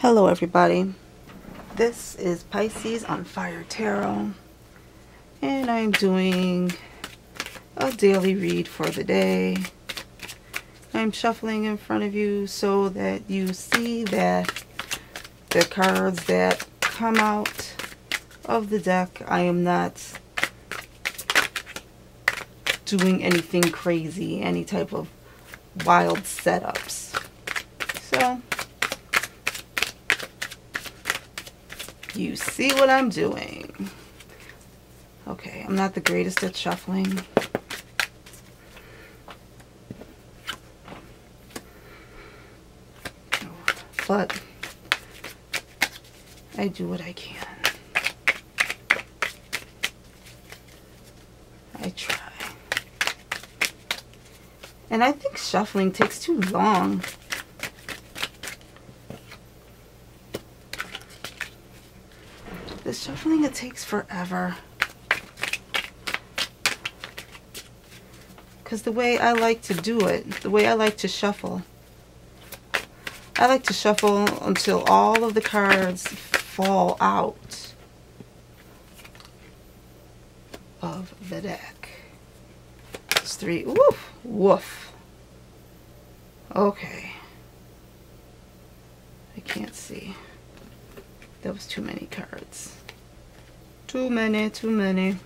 Hello everybody, this is Pisces on Fire Tarot, and I'm doing a daily read for the day. I'm shuffling in front of you so that you see that the cards that come out of the deck, I am not doing anything crazy, any type of wild setups. So you see what I'm doing. Okay, I'm not the greatest at shuffling. But I do what I can. I try. And I think shuffling takes too long. The shuffling, it takes forever. Because the way I like to do it, the way I like to shuffle, I like to shuffle until all of the cards fall out of the deck. It's three. Woof. Woof. Okay. I can't see. That was too many cards. Too many, too many.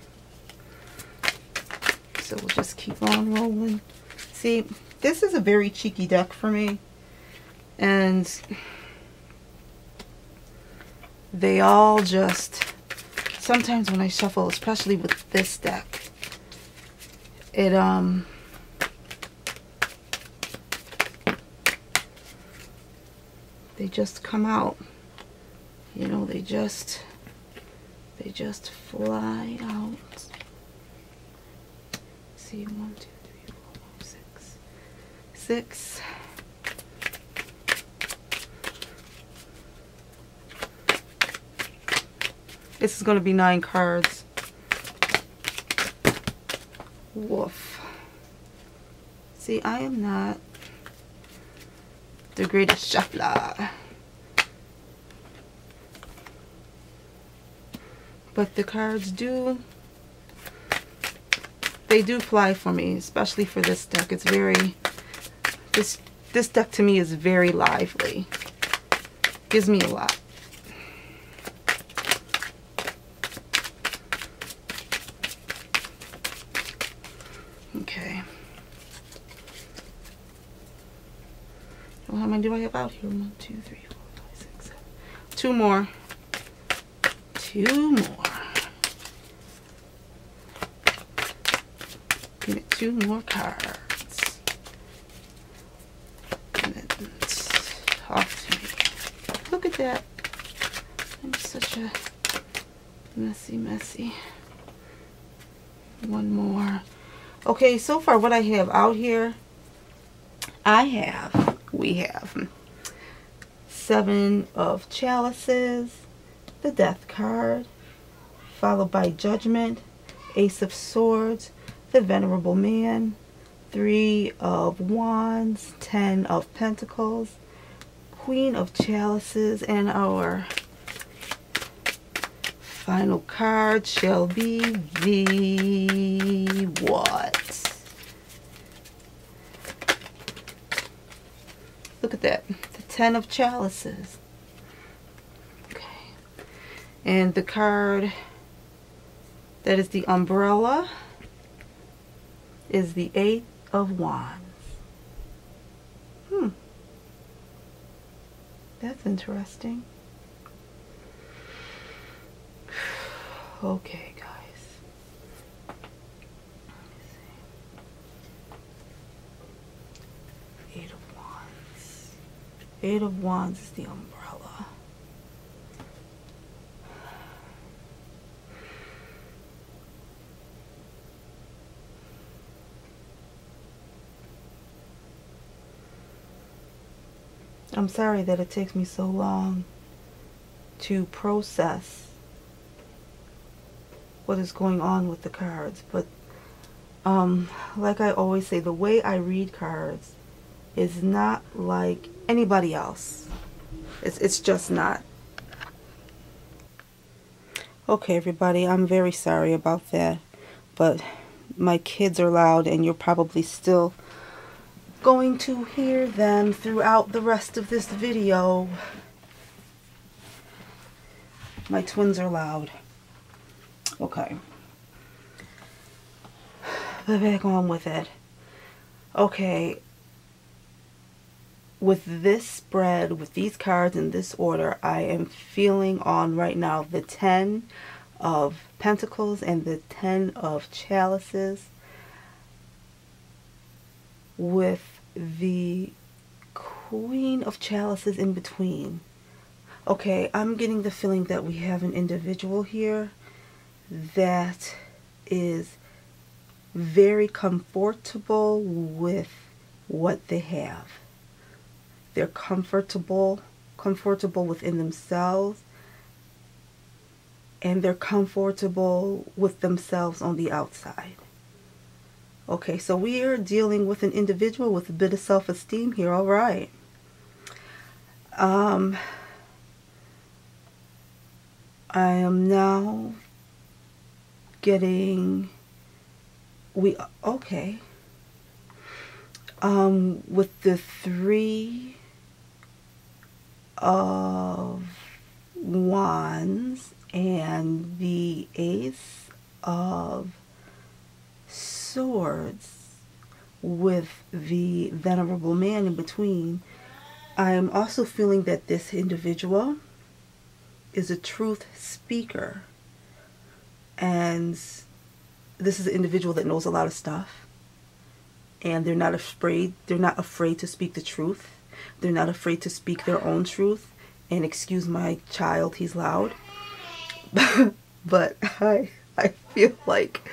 So we'll just keep on rolling. See, this is a very cheeky deck for me. And they all just, sometimes when I shuffle, especially with this deck, it they just come out. You know, they just fly out. See, 1, 2, 3, 4, 5, 6. 6. This is going to be 9 cards. Woof. See, I am not the greatest shuffler. But the cards they do fly for me, especially for this deck. It's very, this deck to me is very lively. Gives me a lot. Okay. Well, how many do I have out here? 1, 2, 3, 4, 5, 6, 7. 2 more. 2 more. Give me 2 more cards. And then talk to me. Look at that. I'm such a messy. 1 more. Okay, so far what I have out here, we have 7 of Chalices, the Death card, followed by Judgment, Ace of Swords, the Venerable Man, 3 of Wands, 10 of Pentacles, Queen of Chalices, and our final card shall be the what? Look at that, the 10 of Chalices. Okay, and the card that is the Umbrella is the 8 of Wands. That's interesting. Okay, guys. Let me see. 8 of Wands. 8 of Wands is the Umbrella. I'm sorry that it takes me so long to process what is going on with the cards, but like I always say, the way I read cards is not like anybody else. It's just not. Okay, everybody, I'm very sorry about that, but my kids are loud and you're probably still going to hear them throughout the rest of this video. My twins are loud. Okay. Let's back on with it. Okay. With this spread, with these cards in this order, I am feeling on right now the 10 of Pentacles and the 10 of Chalices, with the Queen of Chalices in between. Okay, I'm getting the feeling that we have an individual here that is very comfortable with what they have. They're comfortable within themselves, and they're comfortable with themselves on the outside. Okay, so we are dealing with an individual with a bit of self-esteem here. All right. I am now getting, okay, with the 3 of Wands and the Ace of Swords with the Venerable Man in between, I am also feeling that this individual is a truth speaker, and this is an individual that knows a lot of stuff, and they're not afraid to speak the truth. They're not afraid to speak their own truth. And excuse my child, he's loud. But I feel like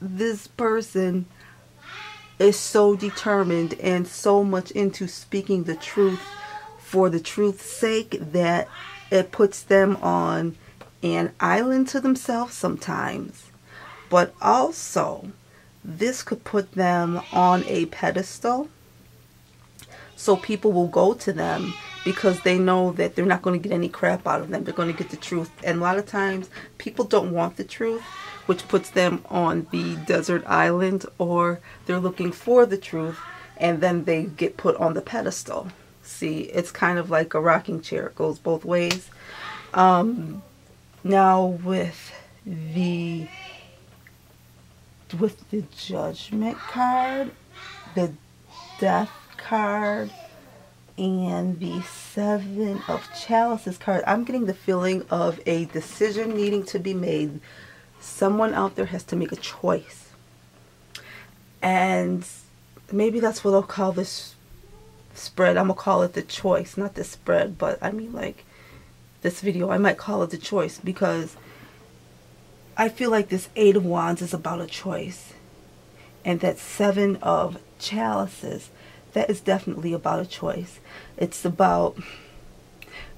this person is so determined and so much into speaking the truth for the truth's sake that it puts them on an island to themselves sometimes. But also, this could put them on a pedestal, so people will go to them because they know that they're not going to get any crap out of them. They're going to get the truth. And a lot of times, people don't want the truth, which puts them on the desert island, or they're looking for the truth, and then they get put on the pedestal. See, it's kind of like a rocking chair. It goes both ways. Now with the Judgment card, the Death card, and the 7 of Chalices card, I'm getting the feeling of a decision needing to be made. Someone out there has to make a choice. And maybe that's what I'll call this spread. I'm going to call it the choice, not the spread, but I mean, like, this video, I might call it the choice, because I feel like this 8 of Wands is about a choice. And that 7 of Chalices, that is definitely about a choice. It's about,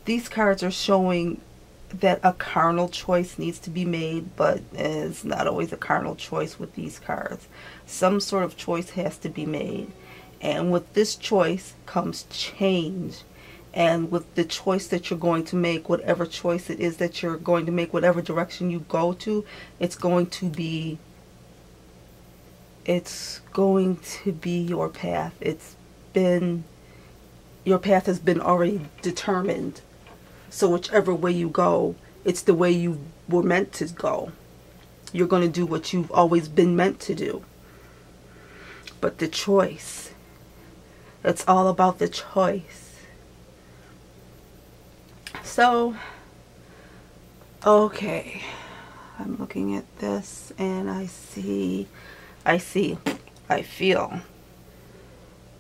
these cards are showing that a carnal choice needs to be made, but it's not always a carnal choice with these cards. Some sort of choice has to be made. And with this choice comes change. And with the choice that you're going to make, whatever choice it is that you're going to make, whatever direction you go to, it's going to be your path. Your path has been already determined. So whichever way you go, it's the way you were meant to go. You're going to do what you've always been meant to do. But the choice, it's all about the choice. So, okay, I'm looking at this and I feel.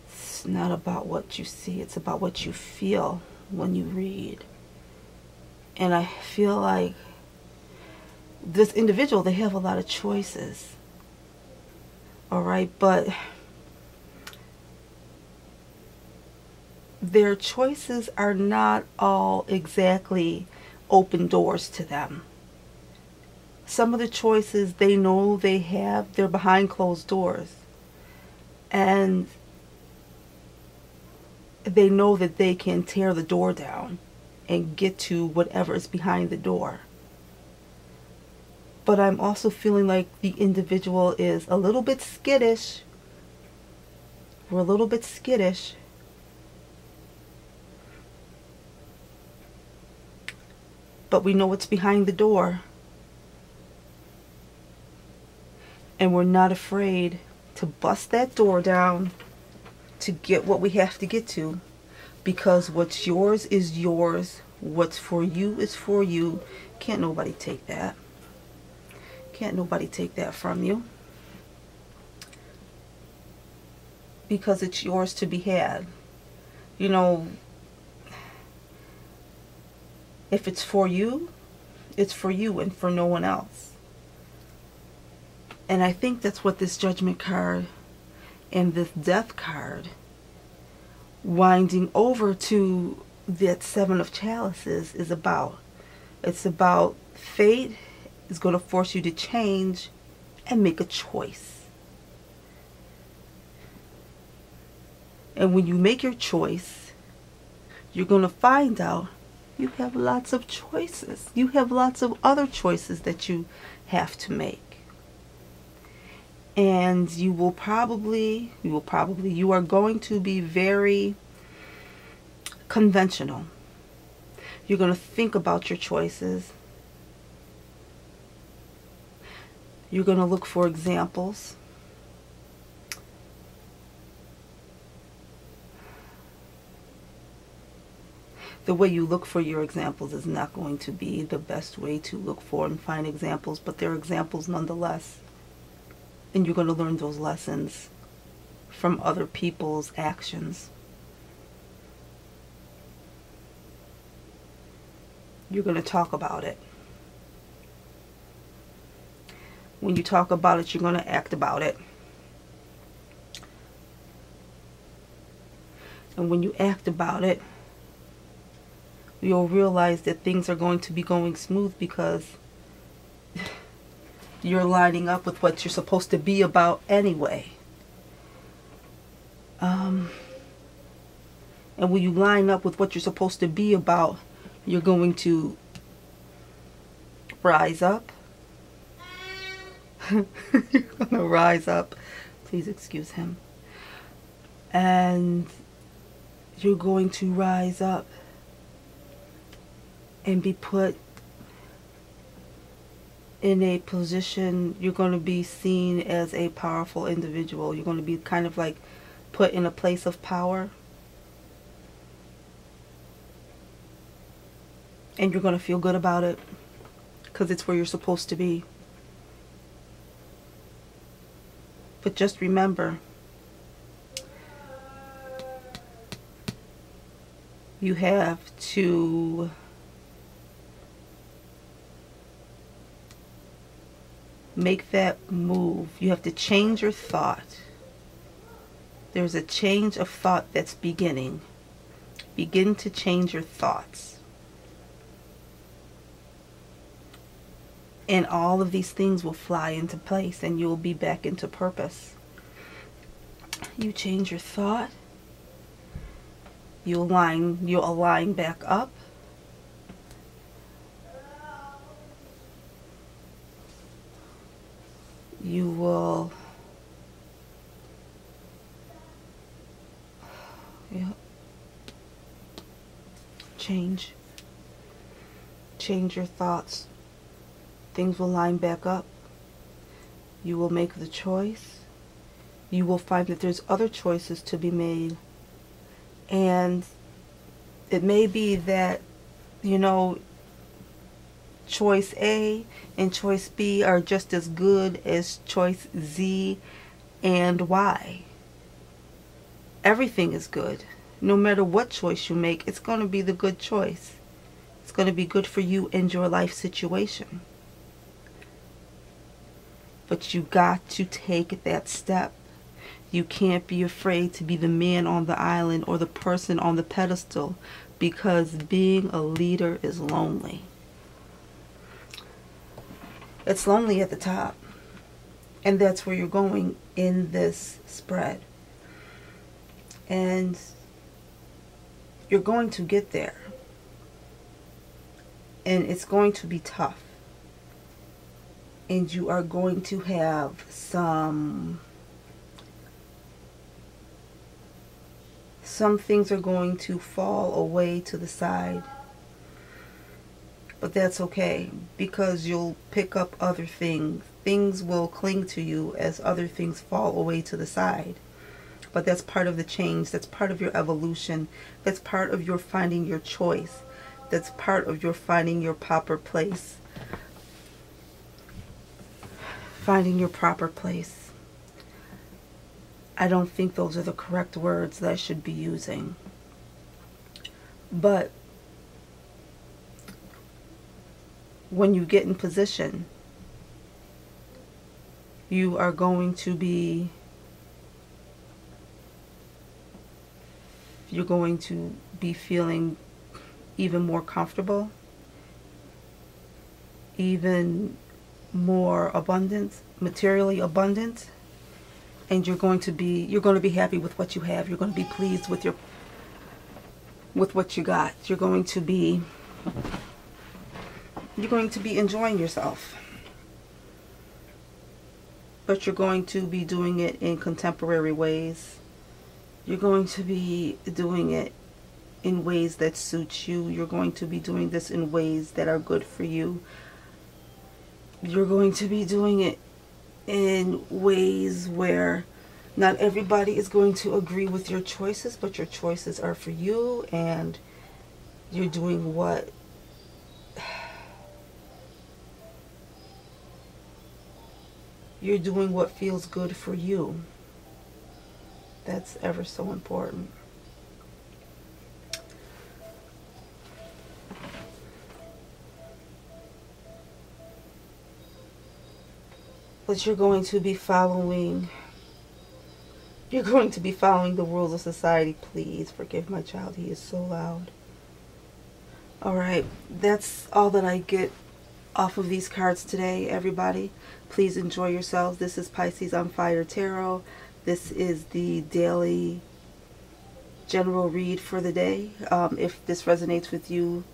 It's not about what you see, it's about what you feel when you read. And I feel like this individual, they have a lot of choices. All right, but their choices are not all exactly open doors to them. Some of the choices they know they have, they're behind closed doors. And they know that they can tear the door down and get to whatever is behind the door. But I'm also feeling like the individual is a little bit skittish. We're a little bit skittish. But we know what's behind the door. And we're not afraid to bust that door down to get what we have to get to. Because what's yours is yours. What's for you is for you. Can't nobody take that. Can't nobody take that from you. Because it's yours to be had. You know, if it's for you and for no one else. And I think that's what this Judgment card and this Death card, winding over to that Seven of Chalices, is about. It's about fate is going to force you to change and make a choice. And when you make your choice, you're going to find out you have lots of choices. You have lots of other choices that you have to make. And you are going to be very conventional. You're going to think about your choices. You're going to look for examples. The way you look for your examples is not going to be the best way to look for and find examples, but they're examples nonetheless. And you're going to learn those lessons from other people's actions. You're going to talk about it. When you talk about it, you're going to act about it. And when you act about it, you'll realize that things are going to be going smooth because you're lining up with what you're supposed to be about anyway. And when you line up with what you're supposed to be about, you're going to rise up. You're going to rise up. Please excuse him. And you're going to rise up and be put in a position. You're going to be seen as a powerful individual. You're going to be kind of like put in a place of power. And you're going to feel good about it because it's where you're supposed to be. But just remember, you have to make that move. You have to change your thought. There's a change of thought that's beginning. Begin to change your thoughts. And all of these things will fly into place and you'll be back into purpose. You change your thought. You'll align back up. You will change your thoughts. Things will line back up. You will make the choice. You will find that there's other choices to be made. And it may be that, you know, choice A and choice B are just as good as choice Z and Y. Everything is good. No matter what choice you make, it's going to be the good choice. It's going to be good for you and your life situation. But you got to take that step. You can't be afraid to be the man on the island or the person on the pedestal, because being a leader is lonely. It's lonely at the top. And that's where you're going in this spread. And you're going to get there. And it's going to be tough. And you are going to have some things are going to fall away to the side. But that's okay, because you'll pick up other things. Things will cling to you as other things fall away to the side. But that's part of the change. That's part of your evolution. That's part of your finding your choice. That's part of your finding your proper place. Finding your proper place. I don't think those are the correct words that I should be using. But when you get in position, you are going to be, you're going to be feeling even more comfortable, even more abundant, materially abundant, and you're going to be happy with what you have. You're going to be pleased with what you got. You're going to be enjoying yourself. But you're going to be doing it in contemporary ways. You're going to be doing it in ways that suit you. You're going to be doing this in ways that are good for you. You're going to be doing it in ways where not everybody is going to agree with your choices, but your choices are for you, and you're doing what feels good for you. That's ever so important. But you're going to be following the rules of society. Please forgive my child. He is so loud. Alright, that's all that I get off of these cards today, everybody. Please enjoy yourselves. This is Pisces on Fire Tarot. This is the daily general read for the day. If this resonates with you,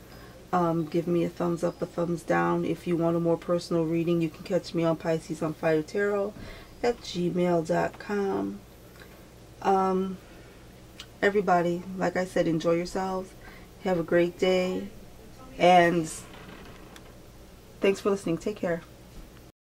give me a thumbs up, a thumbs down. If you want a more personal reading, you can catch me on Pisces on Fire Tarot at gmail.com. Everybody, like I said, enjoy yourselves. Have a great day. And thanks for listening. Take care.